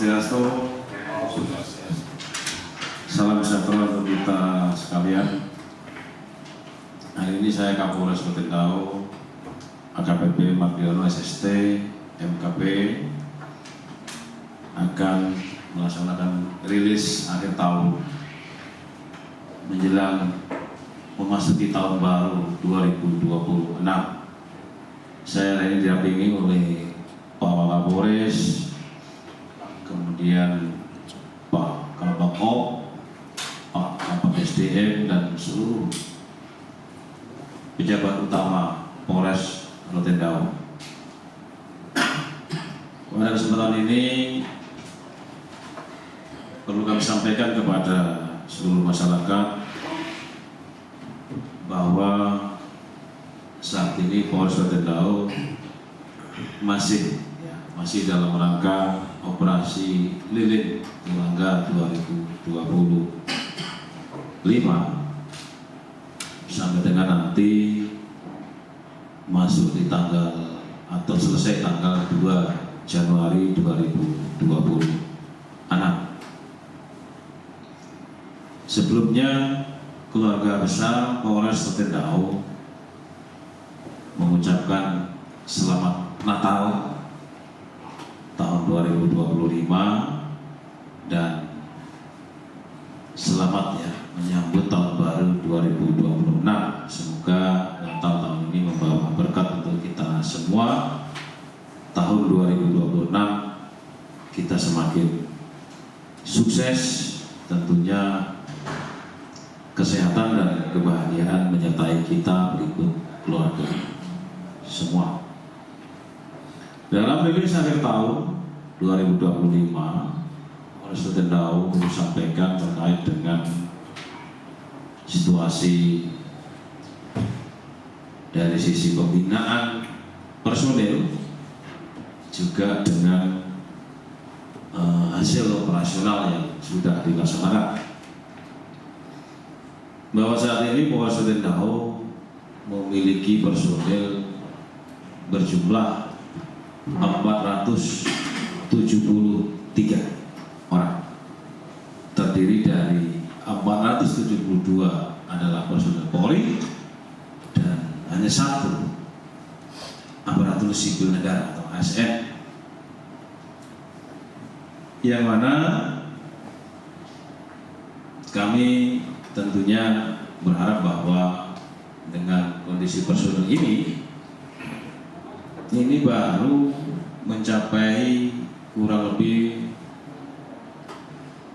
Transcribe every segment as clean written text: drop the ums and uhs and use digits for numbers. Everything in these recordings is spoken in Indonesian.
Swastiastu. Salam sejahtera untuk kita sekalian. Hari ini saya Kapolres Rotendao, AKBP Mardiono SST, MKP akan melaksanakan rilis akhir tahun menjelang memasuki tahun baru 2026. Saya hari ini didampingi oleh Pak Kapolres, kemudian Pak Kabak Op, Pak Kabak SDM dan seluruh pejabat utama Polres Rotendao. Pada kesempatan ini perlu kami sampaikan kepada seluruh masyarakat bahwa saat ini Polres Rotendao masih dalam rangka operasi lilin Tulangga 2025 sampai dengan nanti masuk di tanggal atau selesai tanggal 2 Januari 2026. Sebelumnya keluarga besar Polres Rotendao mengucapkan selamat Natal tahun 2025 dan selamat ya menyambut tahun baru 2026. Semoga Natal tahun ini membawa berkat untuk kita semua. Tahun 2026 kita semakin sukses, tentunya kesehatan dan kebahagiaan menyertai kita berikut keluarga semua. Dalam rilis akhir tahun 2025, Polres Rotendao sampaikan terkait dengan situasi dari sisi pembinaan personil, juga dengan hasil operasional yang sudah dilaksanakan. Bahwa saat ini Polres Rotendao memiliki personil berjumlah 473 orang, terdiri dari 472 adalah personil Polri dan hanya satu aparatur sipil negara atau ASN, yang mana kami tentunya berharap bahwa dengan kondisi personil ini baru mencapai kurang lebih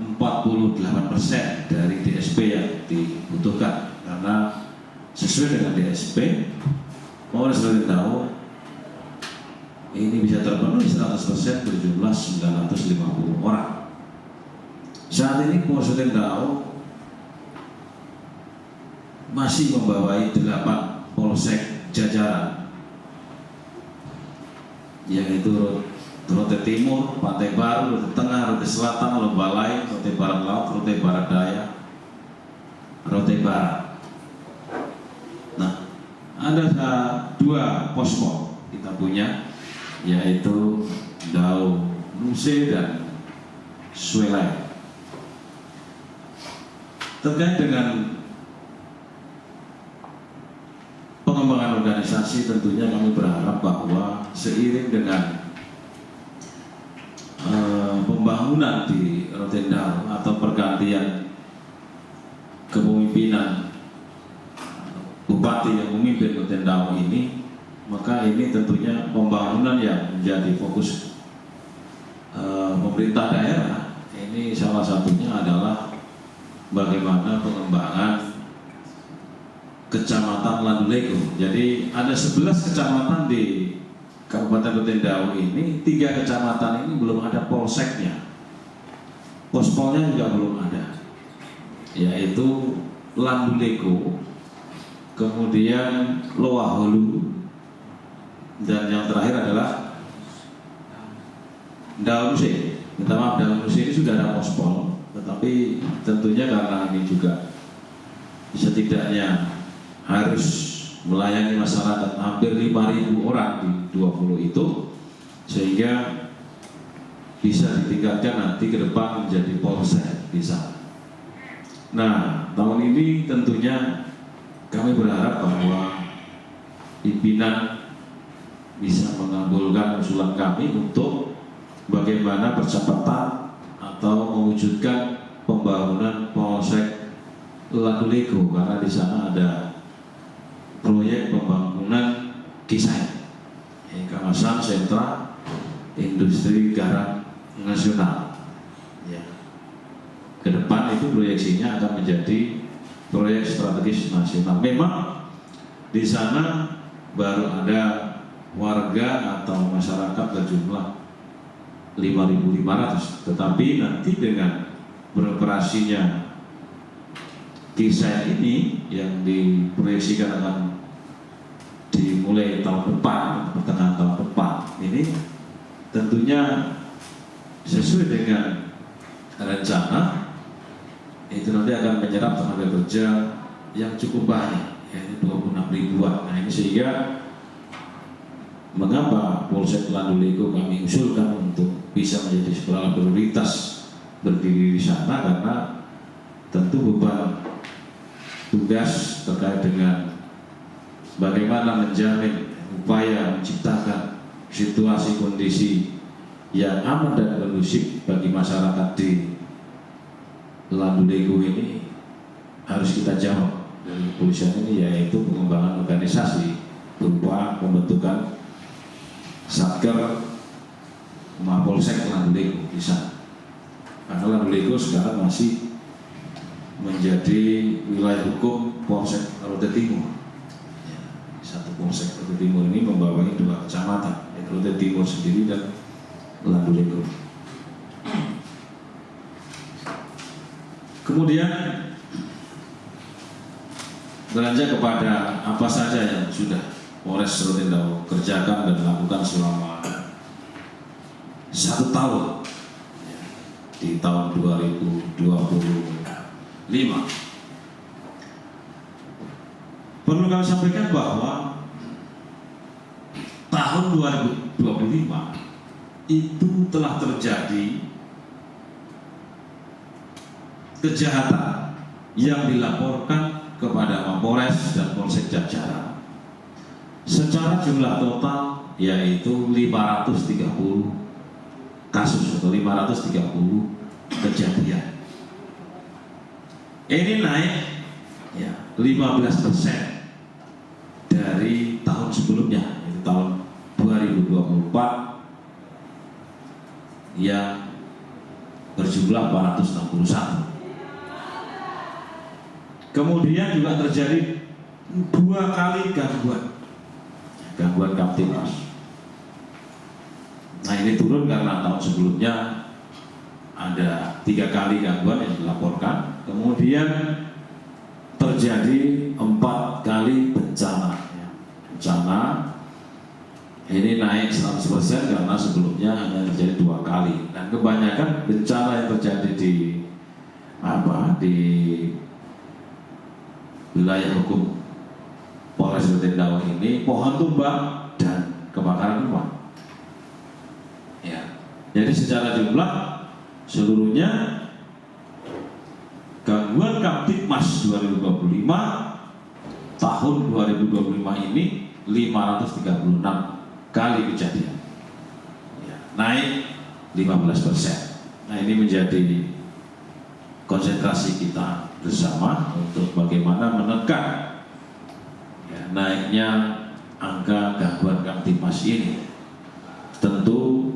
48% dari DSP yang dibutuhkan, karena sesuai dengan DSP Polres Rotendao ini bisa terpenuhi 100% berjumlah 950 orang. Saat ini Polres Rotendao masih membawai 8 polsek jajaran, yaitu Rote Timur, Pantai Baru, Rote Tengah, Rote Selatan, Lobalai, Rote Barat Laut, Rote Barat Daya, Rote Barat. Nah, ada 2 pospol kita punya, yaitu Dau Nuse dan Swelai. Terkait dengan pengembangan organisasi, tentunya kami berharap bahwa seiring dengan pembangunan di Rotendao atau pergantian kepemimpinan bupati yang memimpin Rotendao ini, maka ini tentunya pembangunan yang menjadi fokus pemerintah daerah. Ini salah satunya adalah bagaimana pengembangan Kecamatan Landulego. Jadi ada 11 kecamatan di Kabupaten Rotendao ini, 3 kecamatan ini belum ada polseknya, pospolnya juga belum ada, yaitu Landulego, kemudian Loaholu, dan yang terakhir adalah Daunuse. Minta maaf, Daunuse ini sudah ada pospol, tetapi tentunya karena ini juga setidaknya harus melayani masyarakat hampir 5.000 orang di 20 itu, sehingga bisa ditingkatkan nanti ke depan menjadi polsek bisa. Nah, tahun ini tentunya kami berharap bahwa pimpinan bisa mengabulkan usulan kami untuk bagaimana percepatan atau mewujudkan pembangunan polsek Landulego, karena di sana ada proyek pembangunan Kisain, kawasan sentra industri garam nasional. Ya. Ke depan itu proyeksinya akan menjadi proyek strategis nasional. Memang di sana baru ada warga atau masyarakat berjumlah 5.500, tetapi nanti dengan beroperasinya Kisain ini yang diproyeksikan akan dimulai tahun depan, pertengahan tahun depan ini, tentunya sesuai dengan rencana itu nanti akan menyerap tenaga kerja yang cukup banyak, yaitu 26 ribuan. Nah ini sehingga mengapa Polsek Landulego kami usulkan untuk bisa menjadi skala prioritas berdiri di sana, karena tentu beban tugas terkait dengan bagaimana menjamin upaya menciptakan situasi kondisi yang aman dan kondusif bagi masyarakat di Landulego ini harus kita jawab dari kepolisian ini, yaitu pengembangan organisasi berupa pembentukan Satker Mapolsek Landulego di sana. Karena Landulego sekarang masih menjadi wilayah hukum Polsek Rute Timur. Satu Polsek Rute Timur ini membawahi 2 kecamatan, Rute Timur sendiri dan Landulego. Kemudian beranjak kepada apa saja yang sudah Polres Rotendao kerjakan dan lakukan selama 1 tahun di tahun 2025. Perlu kami sampaikan bahwa tahun 2025 itu telah terjadi kejahatan yang dilaporkan kepada Mapolres dan Polsek Jajaran secara jumlah total yaitu 530 kasus atau 530 kejadian. Ini naik ya 15% dari tahun sebelumnya, yaitu tahun 2024 yang berjumlah 461. Kemudian juga terjadi 2 kali gangguan Kamtibmas. Nah ini turun karena tahun sebelumnya ada 3 kali gangguan yang dilaporkan. Kemudian terjadi 4 kali bencana. Bencana ini naik 100% karena sebelumnya hanya terjadi 2 kali. Dan kebanyakan bencana yang terjadi di wilayah hukum Polres Rotendao ini pohon tumbang dan kebakaran rumah. Ya. Jadi secara jumlah seluruhnya gangguan Kamtibmas 2025 tahun 2025 ini 536 kali kejadian, ya, naik 15%. Nah ini menjadi konsentrasi kita bersama untuk bagaimana menekan ya, naiknya angka gangguan Kamtibmas ini. Tentu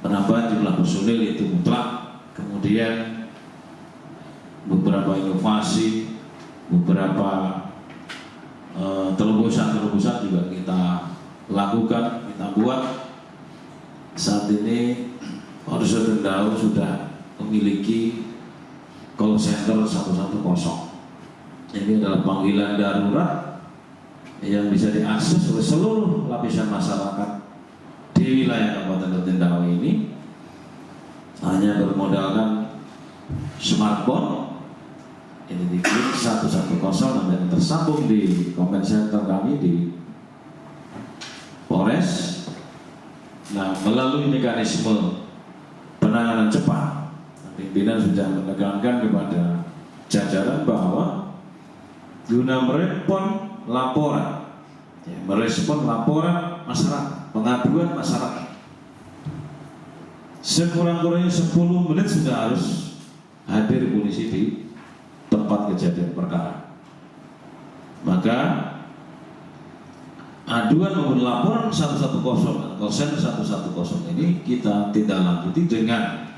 penambahan jumlah personil itu mutlak, kemudian beberapa inovasi, beberapa terobosan juga kita lakukan, kita buat. Saat ini Polres Rotendao sudah memiliki call center 110. Ini adalah panggilan darurat yang bisa diakses oleh seluruh lapisan masyarakat di wilayah Kabupaten Rotendao ini. Hanya bermodalkan smartphone, ini diklik 110 dan tersambung di comment center kami di Polres. Nah, melalui mekanisme penanganan cepat, pimpinan sudah menekankan kepada jajaran bahwa guna merespon laporan, merespon laporan masyarakat, pengaduan masyarakat, sekurang-kurangnya 10 menit sudah harus hadir polisi di tempat kejadian perkara. Maka aduan maupun laporan 110 atau sen 110 ini kita tindak lanjuti dengan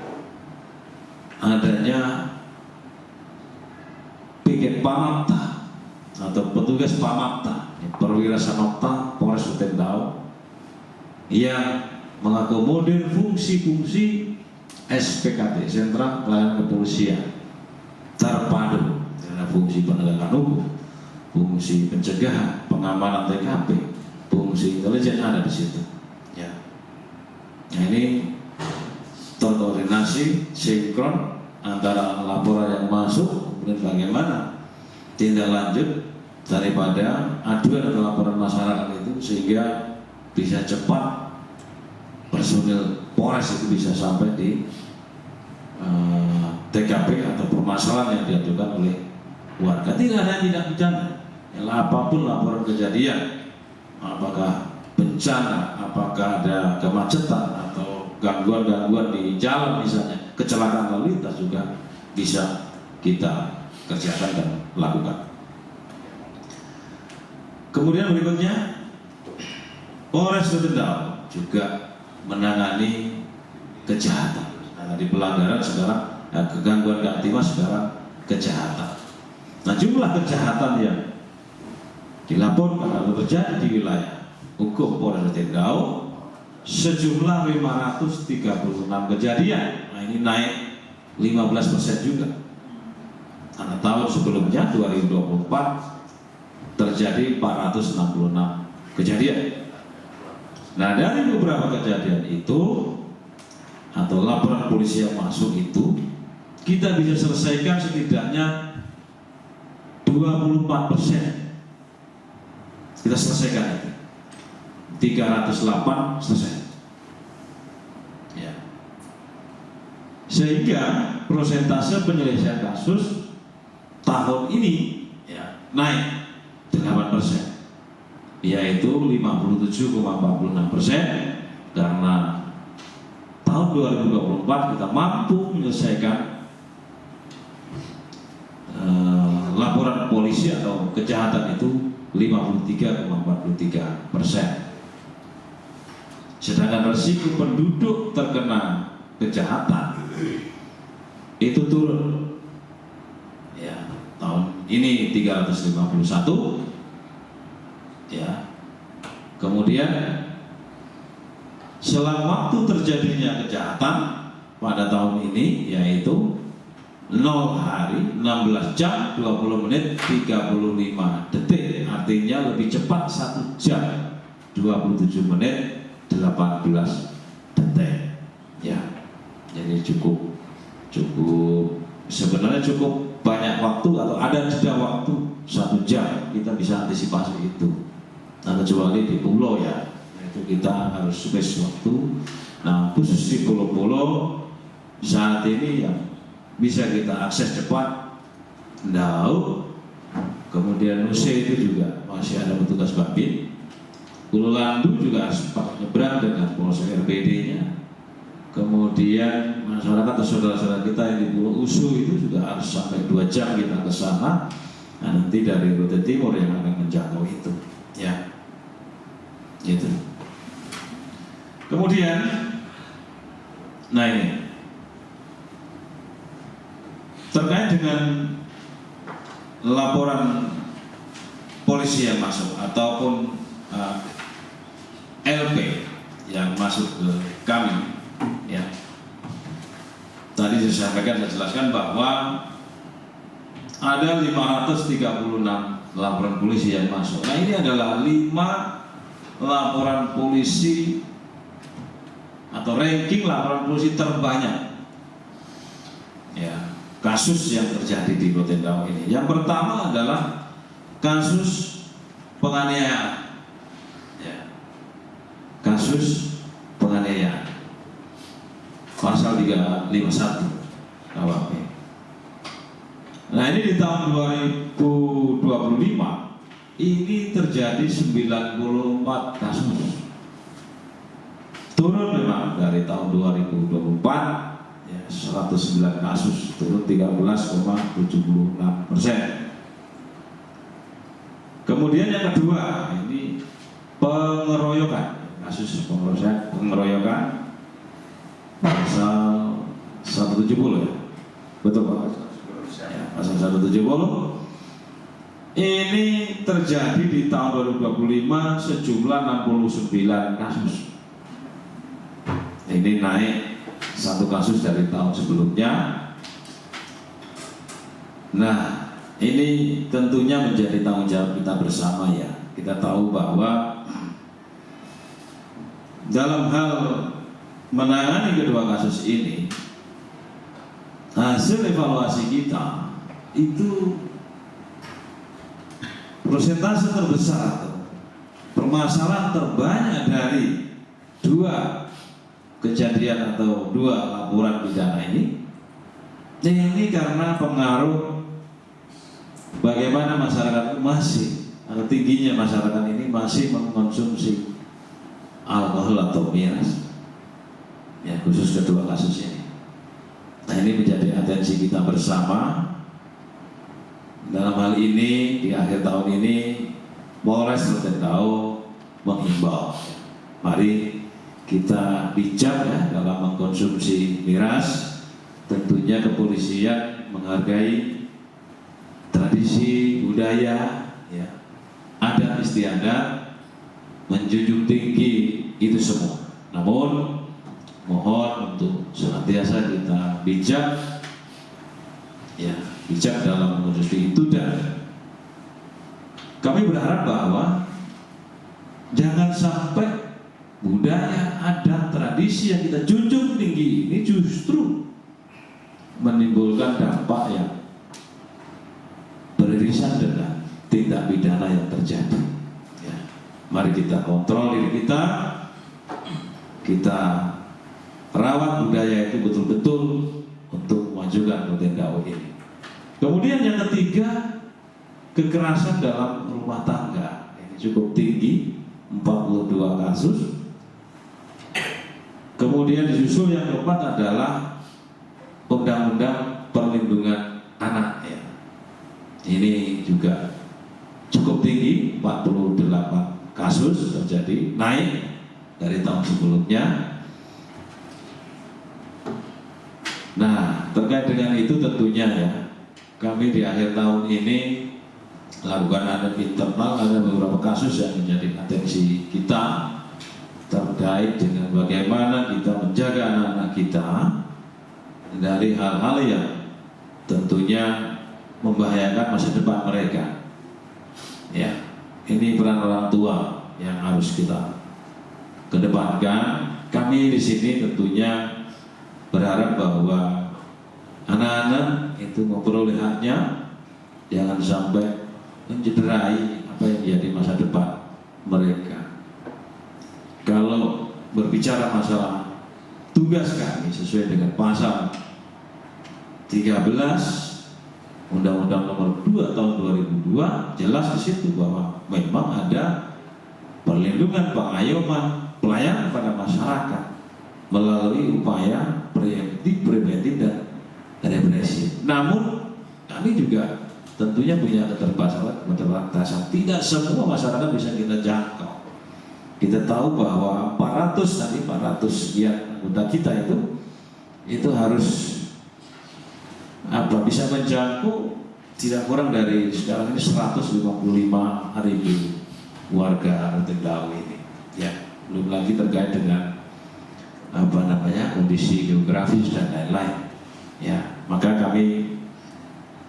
adanya piket Pamapta atau petugas Pamapta, perwira Samapta Polres Rutendau, yang mengakomodir fungsi-fungsi SPKT, Sentra Pelayanan Kepolisian terpadu, karena fungsi penegakan hukum, fungsi pencegahan, pengamanan TKP, fungsi intelijen ada di situ. Ya. Nah, ini terkoordinasi sinkron antara laporan yang masuk, kemudian bagaimana tindak lanjut daripada aduan atau laporan masyarakat itu sehingga bisa cepat personil Polres itu bisa sampai di TKP atau permasalahan yang diadukan oleh warga. Tidak ada yang tidak pidana. Apapun laporan kejadian, apakah bencana, apakah ada kemacetan atau gangguan-gangguan di jalan misalnya, kecelakaan lalu lintas juga bisa kita kerjakan dan lakukan. Kemudian berikutnya, Polres Rutendau juga menangani kejahatan. Nah, di pelanggaran sekarang, kegangguan keaktifan sekarang kejahatan. Nah, jumlah kejahatan yang dilaporkan atau terjadi di wilayah hukum Polres Rutendau sejumlah 536 kejadian. Nah, ini naik 15% juga. Karena tahun sebelumnya 2024 terjadi 466 kejadian. Nah, dari beberapa kejadian itu atau laporan polisi yang masuk itu, kita bisa selesaikan setidaknya 24%. Kita selesaikan itu 308 selesai. Ya. Sehingga persentase penyelesaian kasus tahun ini ya, naik 8%, yaitu 57,46%, karena tahun 2024 kita mampu menyelesaikan laporan polisi atau kejahatan itu 53,43%. Sedangkan resiko penduduk terkena kejahatan itu turun. Ya, tahun ini 351. Ya. Kemudian selang waktu terjadinya kejahatan pada tahun ini yaitu 0 hari 16 jam 20 menit 35 detik, artinya lebih cepat 1 jam 27 menit 18 detik. Ya. Jadi cukup sebenarnya cukup banyak waktu atau ada jeda waktu 1 jam kita bisa antisipasi itu. Nah, kecuali di pulau ya, itu kita harus space waktu. Nah, khusus di pulau-pulau saat ini yang bisa kita akses cepat, Ndau, kemudian Nuse itu juga masih ada petugas Babin. Pulau Landu juga harus nyebrang dengan polsek RPD-nya. Kemudian masyarakat atau saudara-saudara kita yang di Pulau Usu itu juga harus sampai 2 jam kita ke sana. Nah, nanti dari Rute Timur yang akan menjangkau itu, ya, gitu. Kemudian, nah ini terkait dengan laporan polisi yang masuk ataupun LP yang masuk ke kami. Ya, tadi saya sampaikan, saya jelaskan bahwa ada 536 laporan polisi yang masuk. Nah, ini adalah 5 laporan polisi atau ranking laporan polisi terbanyak. Ya, kasus yang terjadi di Rutendau ini. Yang pertama adalah kasus penganiayaan. Ya, kasus penganiayaan 351 KWP. Nah ini di tahun 2025 ini terjadi 94 kasus, turun memang dari tahun 2024 ya, 109 kasus, turun 13,76%. Kemudian yang kedua ini pengeroyokan, kasus pengeroyokan pasal 170 ya, betul Pak? Ya, pasal 170 ini terjadi di tahun 2025 sejumlah 69 kasus. Ini naik satu kasus dari tahun sebelumnya. Nah, ini tentunya menjadi tanggung jawab kita bersama ya. Kita tahu bahwa dalam hal menangani kedua kasus ini, hasil evaluasi kita itu persentase terbesar atau permasalahan terbanyak dari dua kejadian atau dua laporan pidana ini karena pengaruh bagaimana masyarakat masih atau tingginya masyarakat ini masih mengkonsumsi alkohol atau miras ya, khusus kedua kasus ini. Nah ini menjadi atensi kita bersama. Dalam hal ini di akhir tahun ini Polres Rotendao menghimbau, mari kita bijak ya dalam mengkonsumsi miras. Tentunya kepolisian menghargai tradisi budaya ya, adat istiadat, menjunjung tinggi itu semua. Namun mohon untuk senantiasa kita bijak ya, bijak dalam mengkonsumsi itu. Dan kami berharap bahwa jangan sampai budaya, adat, tradisi yang kita junjung tinggi ini justru menimbulkan dampak yang beririsan dengan tindak pidana yang terjadi ya. Mari kita kontrol diri kita rawat budaya itu betul-betul untuk memajukan Rotendao ini. Kemudian yang ketiga, kekerasan dalam rumah tangga ini cukup tinggi, 42 kasus. Kemudian disusul yang keempat adalah Undang-Undang Perlindungan Anak ya. Ini juga cukup tinggi, 48 kasus terjadi, naik dari tahun sebelumnya. Nah, terkait dengan itu tentunya ya, kami di akhir tahun ini lakukan audit internal. Ada beberapa kasus yang menjadi atensi kita terkait dengan bagaimana kita menjaga anak-anak kita dari hal-hal yang tentunya membahayakan masa depan mereka. Ya, ini peran orang tua yang harus kita kedepankan. Kami di sini tentunya berharap bahwa anak-anak itu memperoleh haknya, jangan sampai mencederai apa yang menjadi masa depan mereka. Kalau berbicara masalah tugas kami sesuai dengan pasal 13 Undang-Undang Nomor 2 Tahun 2002, jelas di situ bahwa memang ada perlindungan, pengayoman, pelayanan pada masyarakat melalui upaya preventif dan represif. Namun kami juga tentunya punya keterbatasan. Tidak semua masyarakat bisa kita jangkau. Kita tahu bahwa 400 sekian anggota kita itu harus bisa menjangkau tidak kurang dari sekarang ini 155.000 warga Rotendao ini. Ya, belum lagi terkait dengan kondisi geografis dan lain-lain. Ya, maka kami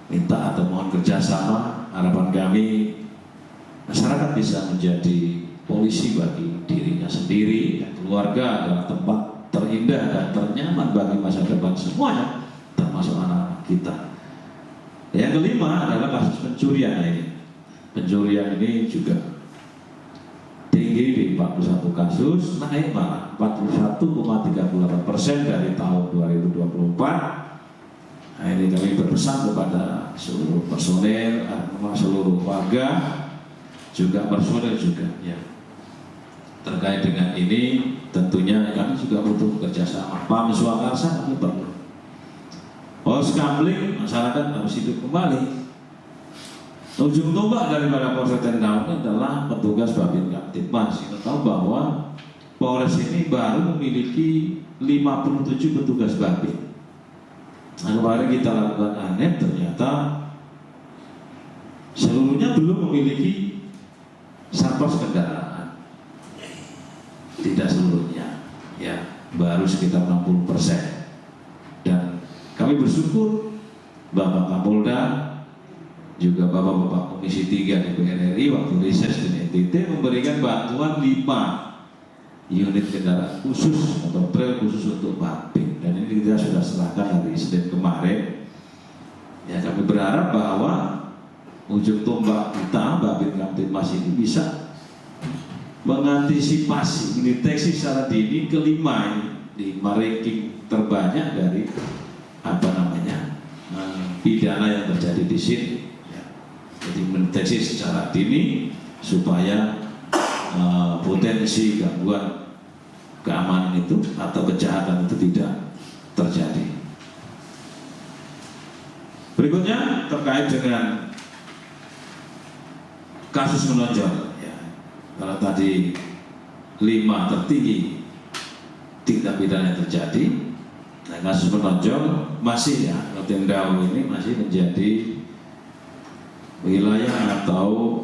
minta atau mohon kerjasama. Harapan kami masyarakat bisa menjadi polisi bagi dirinya sendiri. Keluarga adalah tempat terindah dan ternyaman bagi masa depan semuanya, termasuk anak-anak kita. Yang kelima adalah kasus pencurian ini. Pencurian ini juga tinggi di 41 kasus, naik malah 41,38%. dari tahun 2024. Nah, ini kami berpesan kepada seluruh personel, seluruh warga, juga personel juga ya. Terkait dengan ini tentunya kami juga butuh kerjasama. Pam Swakarsa kami perlu. Kamling masyarakat harus hidup kembali. Ujung tombak daripada Polres Tendaun adalah petugas Babin Kamtipmas. Kita tahu bahwa Polres ini baru memiliki 57 petugas Babin. Nah, kemarin kita lakukan ANEP, ternyata seluruhnya belum memiliki satpos kendaraan. Tidak seluruhnya, ya, baru sekitar 60%. Dan kami bersyukur Bapak Kapolda, juga Bapak-Bapak Komisi 3 DPR RI waktu riset di NTT memberikan bantuan 5 unit kendaraan khusus atau trail khusus untuk Babin. Dan ini kita sudah serahkan hari Senin kemarin. Ya, kami berharap bahwa ujung tombak kita Babin Kamtipmas ini bisa mengantisipasi, mendeteksi secara dini kelima di ranking terbanyak dari pidana yang terjadi di sini. Ya. Jadi mendeteksi secara dini supaya potensi gangguan keamanan itu atau kejahatan itu tidak terjadi. Berikutnya terkait dengan kasus menonjol. Ya. Kalau tadi 5 tertinggi tindak pidana yang terjadi, nah kasus menonjol masih ya, Tendaun ini masih menjadi wilayah atau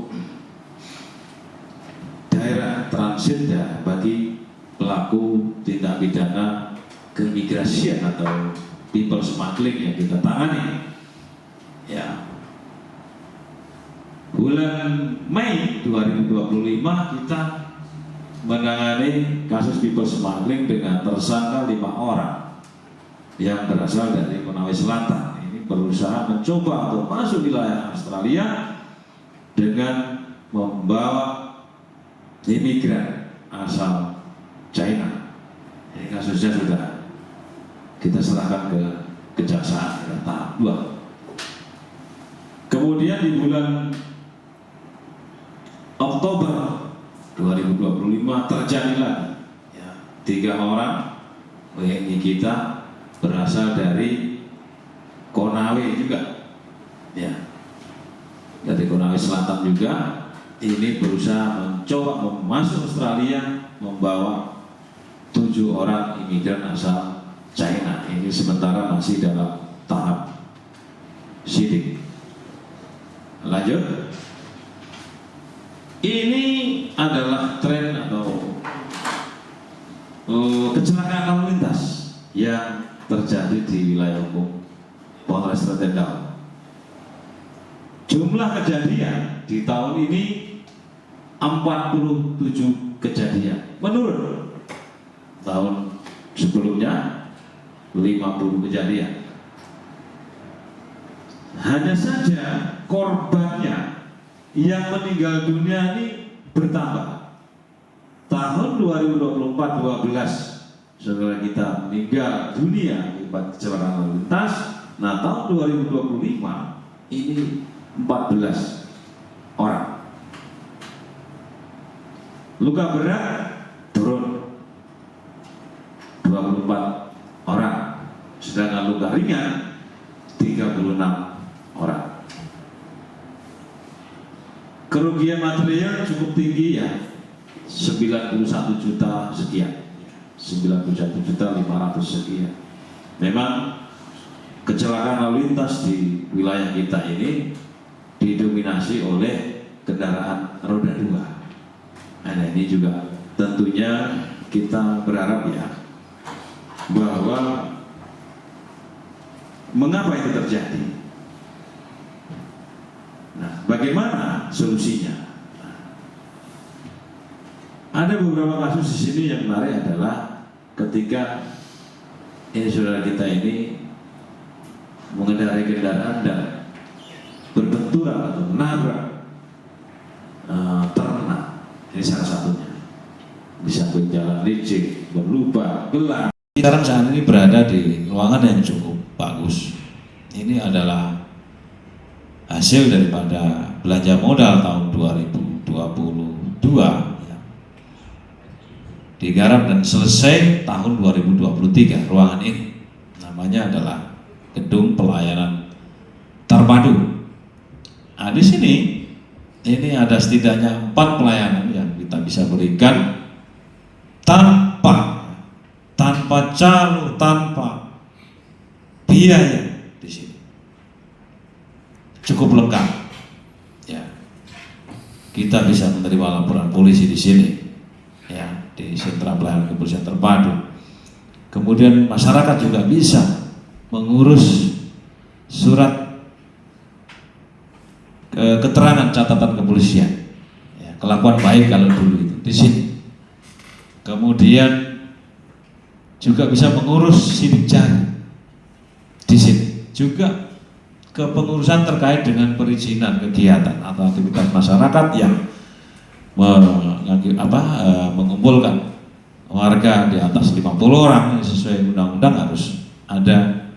daerah transit ya bagi pelaku tindak pidana keimigrasian atau people smuggling yang kita tangani. Ya. Bulan Mei 2025 kita menangani kasus people smuggling dengan tersangka 5 orang yang berasal dari Konawe Selatan. Ini berusaha mencoba untuk masuk wilayah Australia dengan membawa imigran asal China. Ini kasusnya sudah kita serahkan ke kejaksaan tahap 2. Kemudian di bulan Oktober 2025 terjadi lagi ya, 3 orang WNI kita berasal dari Konawe juga ya, dari Konawe Selatan juga. Ini berusaha mencoba masuk Australia membawa 7 orang imigran asal China. Ini sementara masih dalam tahap sidik. Lanjut. Ini adalah tren atau kecelakaan lalu lintas yang terjadi di wilayah hukum Polres Tendaun. Jumlah kejadian di tahun ini 47 kejadian, menurun tahun sebelumnya 50 kejadian. Hanya saja korbannya yang meninggal dunia ini bertambah. Tahun 2024 12 saudara kita meninggal dunia akibat kecelakaan lalu lintas. Nah, tahun 2025 ini 14 orang. Luka berat turun 24 orang, sedangkan luka ringan 36 orang. Kerugian material cukup tinggi ya, 91 juta sekian. 91.500.000 sekian. Memang kecelakaan lalu lintas di wilayah kita ini didominasi oleh kendaraan roda 2. Nah, ini juga tentunya kita berharap ya bahwa mengapa itu terjadi. Nah, bagaimana solusinya? Ada beberapa kasus di sini yang menarik adalah ketika ini saudara kita ini mengendarai kendaraan dan berbenturan atau menabrak ternak. Ini salah satunya. Di samping jalan licin, berlubang, gelap. Sekarang saat ini berada di ruangan yang cukup bagus. Ini adalah hasil daripada belanja modal tahun 2022 ya. Digarap dan selesai tahun 2023 ruangan ini. Namanya adalah Gedung Pelayanan Terpadu. Nah, di sini ini ada setidaknya 4 pelayanan yang kita bisa berikan tanpa calo, tanpa biaya di sini. Cukup lengkap. Ya. Kita bisa menerima laporan polisi di sini. Ya, di sentra pelayanan kepolisian terpadu. Kemudian masyarakat juga bisa mengurus surat keterangan catatan kepolisian. Ya, kelakuan baik kalau dulu itu di sini. Kemudian juga bisa mengurus sidik jari di sini. Juga kepengurusan terkait dengan perizinan kegiatan atau aktivitas masyarakat yang mengumpulkan warga di atas 50 orang sesuai undang-undang harus ada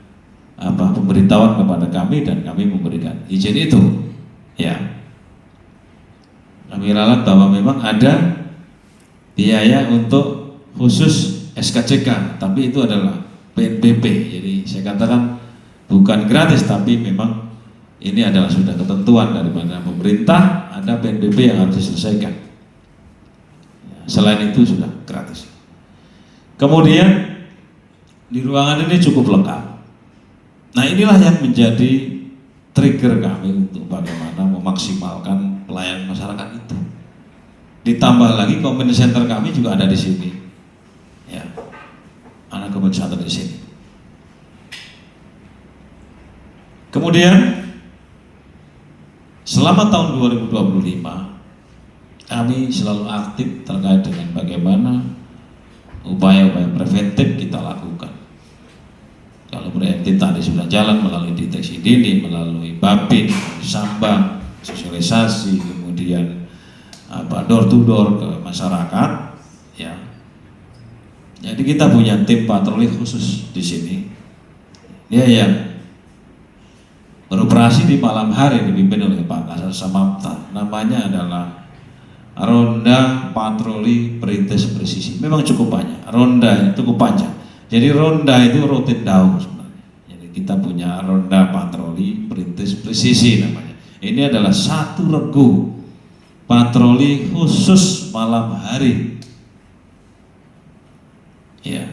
pemberitahuan kepada kami dan kami memberikan izin itu. Ya, kami ralat bahwa memang ada biaya untuk khusus SKCK, tapi itu adalah PNBP. Jadi saya katakan bukan gratis, tapi memang ini adalah sudah ketentuan daripada pemerintah, ada PNBP yang harus diselesaikan. Ya, selain itu sudah gratis. Kemudian di ruangan ini cukup lengkap. Nah, inilah yang menjadi trigger kami untuk bagaimana memaksimalkan pelayanan masyarakat itu. Ditambah lagi community center kami juga ada di sini. Ya, anak community center di sini. Kemudian selama tahun 2025 kami selalu aktif terkait dengan bagaimana upaya-upaya preventif kita lakukan. Kalau preventif tadi sudah jalan melalui deteksi dini, melalui babin, sambang, sosialisasi, kemudian door to door ke masyarakat, ya. Jadi kita punya tim patroli khusus di sini. Dia yang beroperasi di malam hari dipimpin oleh Pak Kasar Samapta. Namanya adalah Ronda Patroli Perintis Presisi. Memang cukup banyak. Ronda itu cukup panjang. Jadi ronda itu rutin daun sebenarnya. Jadi kita punya ronda patroli perintis presisi namanya. Ini adalah satu regu patroli khusus malam hari. Ya.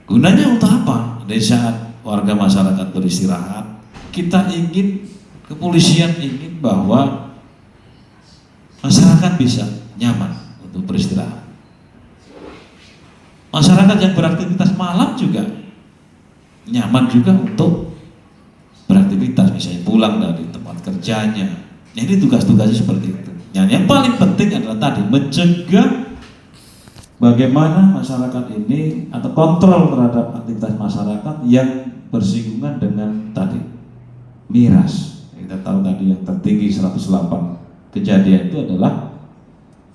Gunanya untuk apa? Di saat warga masyarakat beristirahat, kita ingin, kepolisian ingin bahwa masyarakat bisa nyaman untuk beristirahat. Masyarakat yang beraktivitas malam juga nyaman juga untuk beraktivitas, misalnya pulang dari tempat kerjanya. Jadi tugas-tugasnya seperti itu. Yang paling penting adalah tadi mencegah bagaimana masyarakat ini atau kontrol terhadap aktivitas masyarakat yang bersinggungan dengan tadi miras. Kita tahu tadi yang tertinggi 108 kejadian itu adalah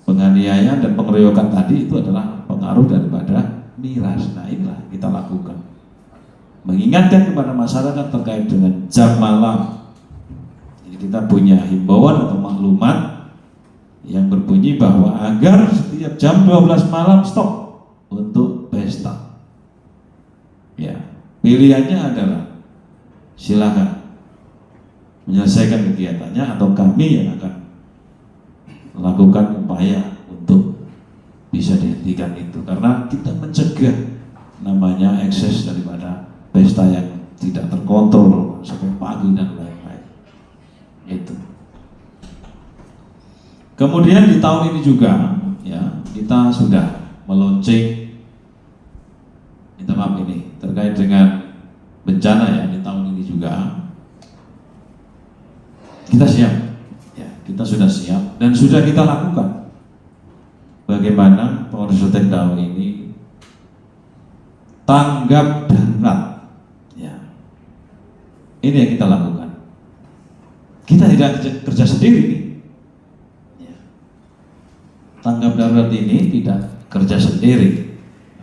penganiayaan dan pengeroyokan tadi itu adalah pengaruh daripada miras. Nah, inilah kita lakukan, mengingatkan kepada masyarakat terkait dengan jam malam. Jadi kita punya himbauan atau maklumat yang berbunyi bahwa agar setiap jam 12 malam stop untuk pesta. Ya, pilihannya adalah silakan menyelesaikan kegiatannya atau kami yang akan melakukan upaya untuk bisa dihentikan itu, karena kita mencegah namanya ekses daripada pesta yang tidak terkontrol sampai pagi dan lain-lain. Itu. Kemudian di tahun ini juga ya kita sudah meluncing, minta maaf ini terkait dengan bencana ya, di tahun ini juga kita siap. Kita sudah siap dan sudah kita lakukan bagaimana Polres Ruteng Dau ini tanggap darurat. Ya. Ini yang kita lakukan. Kita tidak kerja sendiri nih. Ya. Tanggap darurat ini tidak kerja sendiri.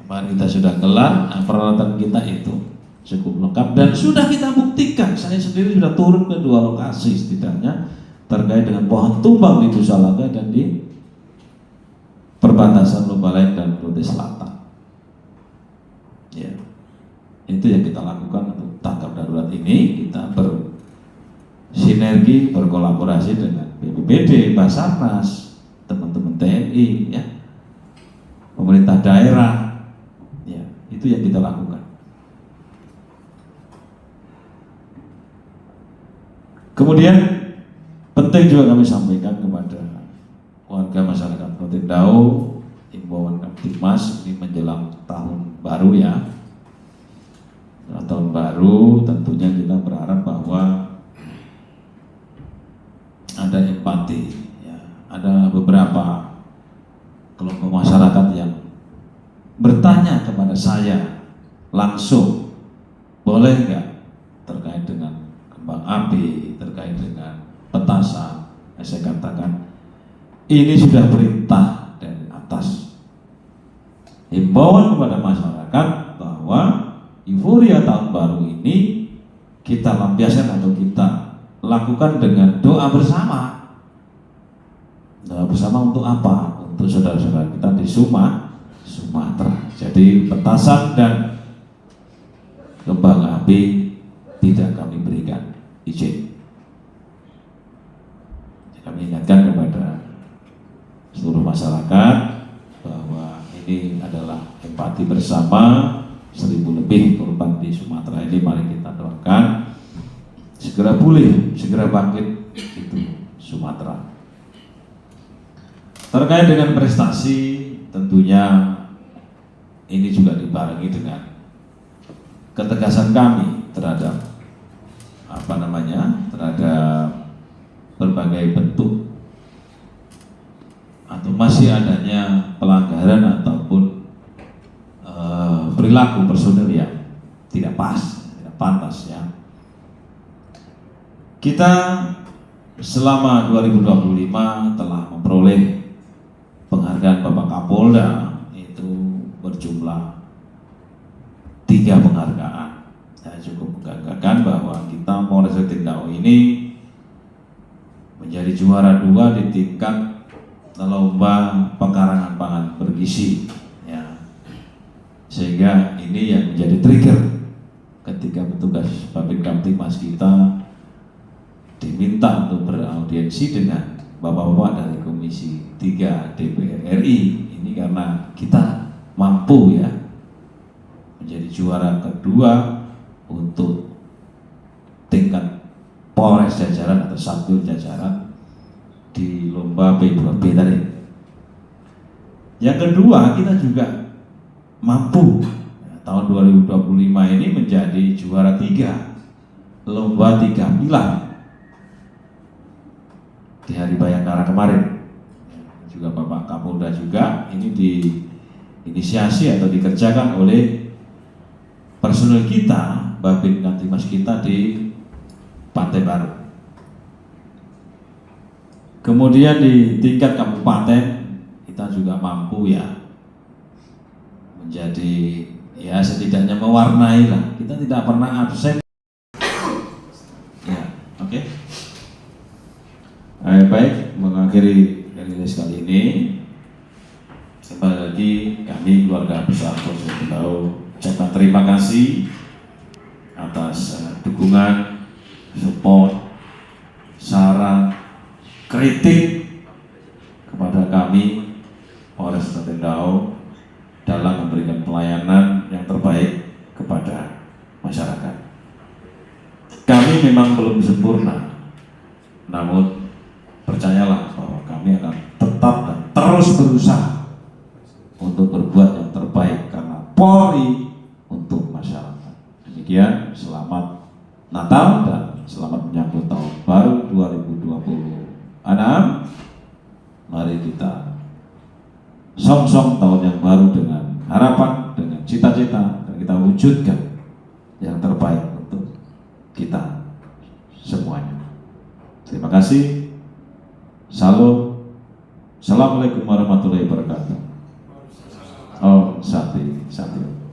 Kemarin kita sudah gelar, peralatan kita itu cukup lengkap dan sudah kita buktikan. Saya sendiri sudah turun ke 2 lokasi setidaknya terkait dengan pohon tumbang di Pusalaga dan di perbatasan Lombalai dan Rute Selatan. Ya, itu yang kita lakukan untuk tanggap darurat ini. Kita bersinergi, berkolaborasi dengan BPBD, Basarnas, teman-teman TNI, ya, pemerintah daerah. Ya, itu yang kita lakukan. Kemudian penting juga kami sampaikan kepada warga masyarakat Rotendao, himbauan Kamtibmas ini menjelang tahun baru ya. Tahun baru tentunya kita berharap bahwa ada empati, ya. Ada beberapa kelompok masyarakat yang bertanya kepada saya langsung, boleh nggak terkait dengan kembang api, terkait dengan petasan. Saya katakan ini sudah perintah dari atas. Himbauan kepada masyarakat bahwa euforia tahun baru ini kita lampiaskan atau kita lakukan dengan doa bersama. Doa bersama untuk apa? Untuk saudara-saudara kita di Sumatera. Jadi petasan dan kembang api tidak kami berikan izin. Kami ingatkan kepada seluruh masyarakat bahwa ini adalah empati bersama. 1000 lebih korban di Sumatera ini, mari kita doakan segera pulih, segera bangkit itu Sumatera. Terkait dengan prestasi, tentunya ini juga dibarengi dengan ketegasan kami terhadap terhadap berbagai bentuk atau masih adanya pelanggaran ataupun perilaku personil yang tidak pas, tidak pantas ya. Kita selama 2025 telah memperoleh penghargaan Bapak Kapolda itu berjumlah 3 penghargaan. Saya cukup membanggakan bahwa kita Polres Rotendao ini menjadi juara 2 di tingkat lomba pekarangan pangan bergizi. Sehingga ini yang menjadi trigger ketika petugas Babin Kamtibmas kita diminta untuk beraudiensi dengan bapak-bapak dari Komisi 3 DPR RI. Ini karena kita mampu ya menjadi juara kedua untuk tingkat Polres jajaran atau Satwil jajaran di lomba P2B tadi. Yang kedua, kita juga mampu tahun 2025 ini menjadi juara 3 lomba 3 pilar di Hari Bayangkara kemarin. Juga Bapak Kapolda juga ini diinisiasi atau dikerjakan oleh personel kita, Babin Kamtibmas kita di Pantai Baru. Kemudian di tingkat kabupaten kita juga mampu ya menjadi ya setidaknya mewarnai lah. Kita tidak pernah absen. Ya, oke. Baik, mengakhiri rilis kali ini. Kembali lagi kami keluarga besar Polres Rotendao ucapkan terima kasih atas dukungan, support, saran, kritik kepada kami Polres Rotendao dalam memberikan pelayanan yang terbaik kepada masyarakat. Kami memang belum sempurna, namun percayalah bahwa kami akan tetap dan terus berusaha untuk berbuat yang terbaik karena Polri untuk masyarakat. Demikian, selamat Natal dan selamat menyambut tahun baru 2026. Mari kita song-song tahun yang baru dengan harapan, dengan cita-cita, dan kita wujudkan yang terbaik untuk kita semuanya. Terima kasih. Salam. Assalamualaikum warahmatullahi wabarakatuh. Oh, Sati.